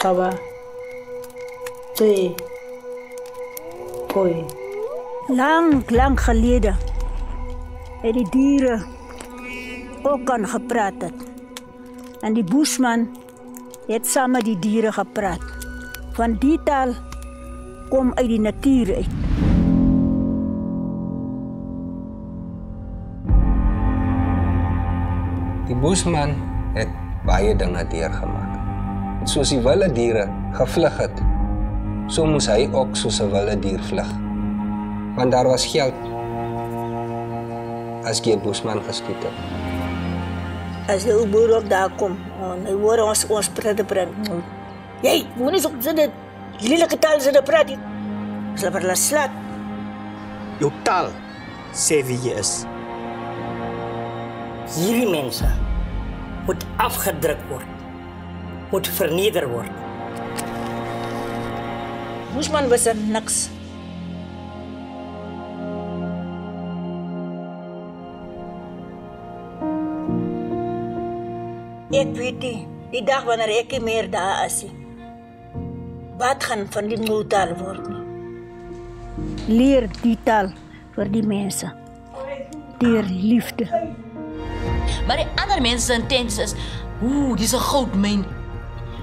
Kawa. Twee. Koi. Lang gelede het die diere ook aan gepraat het. En die Bushman het saam met die diere gepraat. Van die taal kom uit die natuur uit. Die Bushman het baie dinge deurgemaak. Soos die wilde diere gevlug het, so moes hy ook soos 'n wilde dier vlug. Want daar was geld as jy 'n Bushman geskiet het. As die boer ook daar kom, hy hoor ons praat. Jy, moet nie so dit lelike taal se praat. Ons laat hulle slaat. Jou taal sê wie jy is. Hierdie mense moet afgedruk word, moet verneder word. Bushman was er niks. Ek weet die dag wanneer ek nie meer daar is, wat gaan van die nuwe taal word nie. Leer die taal vir die mense. Deur liefde. Maar die ander mense se intens is, dis 'n goudmyn.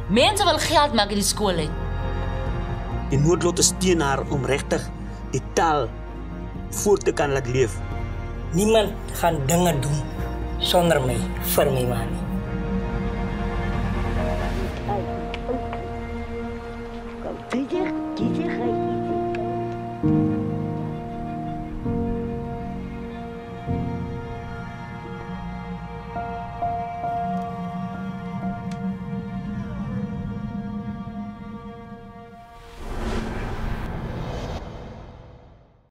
Mense wil geld maak in die skool uit. Die noodlot is teen haar om regtig die taal voort te kan laat leef. Niemand gaan dinge doen sonder my, vir my man.